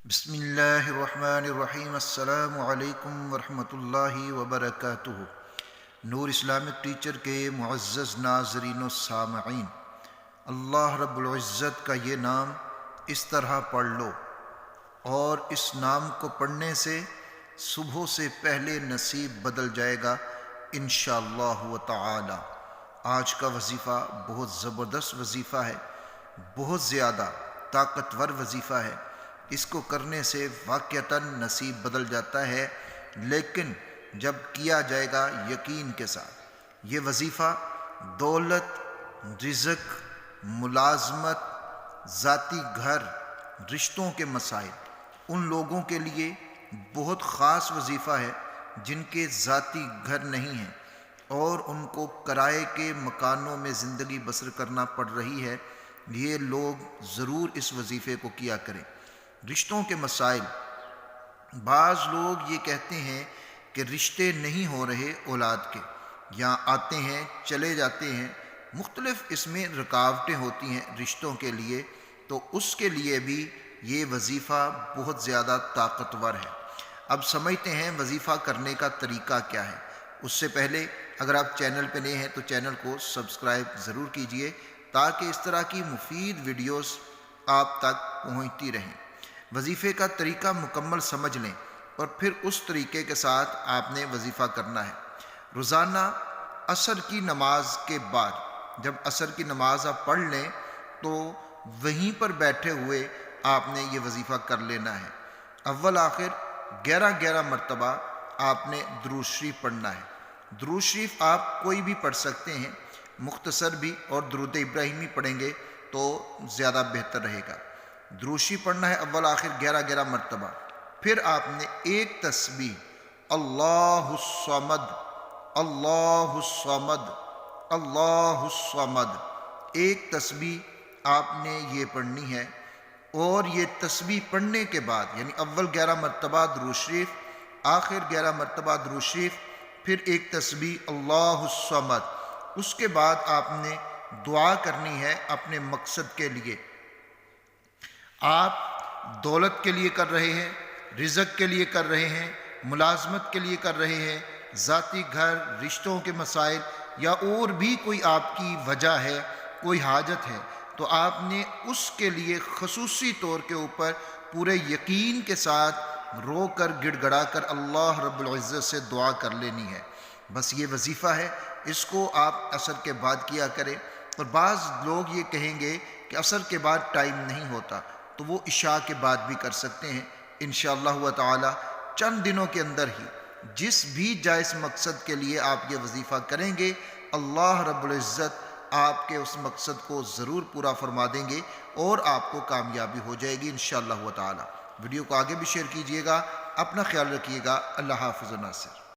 بسم اللہ الرحمن الرحیم۔ السلام علیکم ورحمۃ اللہ وبرکاتہ۔ نور اسلامک ٹیچر کے معزز ناظرین و سامعین، اللہ رب العزت کا یہ نام اس طرح پڑھ لو اور اس نام کو پڑھنے سے صبح سے پہلے نصیب بدل جائے گا انشاءاللہ تعالی۔ آج کا وظیفہ بہت زبردست وظیفہ ہے، بہت زیادہ طاقتور وظیفہ ہے۔ اس کو کرنے سے واقعتاً نصیب بدل جاتا ہے، لیکن جب کیا جائے گا یقین کے ساتھ۔ یہ وظیفہ دولت، رزق، ملازمت، ذاتی گھر، رشتوں کے مسائل، ان لوگوں کے لیے بہت خاص وظیفہ ہے جن کے ذاتی گھر نہیں ہیں اور ان کو کرائے کے مکانوں میں زندگی بسر کرنا پڑ رہی ہے۔ یہ لوگ ضرور اس وظیفے کو کیا کریں۔ رشتوں کے مسائل، بعض لوگ یہ کہتے ہیں کہ رشتے نہیں ہو رہے اولاد کے، یا آتے ہیں چلے جاتے ہیں، مختلف اس میں رکاوٹیں ہوتی ہیں رشتوں کے لیے، تو اس کے لیے بھی یہ وظیفہ بہت زیادہ طاقتور ہے۔ اب سمجھتے ہیں وظیفہ کرنے کا طریقہ کیا ہے۔ اس سے پہلے اگر آپ چینل پہ نئے ہیں تو چینل کو سبسکرائب ضرور کیجئے تاکہ اس طرح کی مفید ویڈیوز آپ تک پہنچتی رہیں۔ وظیفے کا طریقہ مکمل سمجھ لیں اور پھر اس طریقے کے ساتھ آپ نے وظیفہ کرنا ہے۔ روزانہ عصر کی نماز کے بعد، جب عصر کی نماز آپ پڑھ لیں تو وہیں پر بیٹھے ہوئے آپ نے یہ وظیفہ کر لینا ہے۔ اول آخر 11 مرتبہ آپ نے درود شریف پڑھنا ہے۔ درود شریف آپ کوئی بھی پڑھ سکتے ہیں، مختصر بھی، اور درود ابراہیمی پڑھیں گے تو زیادہ بہتر رہے گا۔ درود شریف پڑھنا ہے اول آخر 11 مرتبہ۔ پھر آپ نے ایک تسبیح اللہ الصمد، اللہ الصمد، اللہ الصمد، ایک تسبیح آپ نے یہ پڑھنی ہے۔ اور یہ تسبیح پڑھنے کے بعد، یعنی اول 11 مرتبہ درود شریف، آخر 11 مرتبہ درود شریف، پھر ایک تسبیح اللہ الصمد، اس کے بعد آپ نے دعا کرنی ہے اپنے مقصد کے لیے۔ آپ دولت کے لیے کر رہے ہیں، رزق کے لیے کر رہے ہیں، ملازمت کے لیے کر رہے ہیں، ذاتی گھر، رشتوں کے مسائل، یا اور بھی کوئی آپ کی وجہ ہے، کوئی حاجت ہے، تو آپ نے اس کے لیے خصوصی طور کے اوپر پورے یقین کے ساتھ رو کر گڑ گڑا کر اللہ رب العزت سے دعا کر لینی ہے۔ بس یہ وظیفہ ہے، اس کو آپ عصر کے بعد کیا کریں۔ اور بعض لوگ یہ کہیں گے کہ عصر کے بعد ٹائم نہیں ہوتا، تو وہ عشاء کے بعد بھی کر سکتے ہیں انشاءاللہ تعالی۔ چند دنوں کے اندر ہی جس بھی جائز مقصد کے لیے آپ یہ وظیفہ کریں گے، اللہ رب العزت آپ کے اس مقصد کو ضرور پورا فرما دیں گے اور آپ کو کامیابی ہو جائے گی انشاءاللہ تعالی۔ ویڈیو کو آگے بھی شیئر کیجئے گا، اپنا خیال رکھیے گا۔ اللہ حافظ و ناصر۔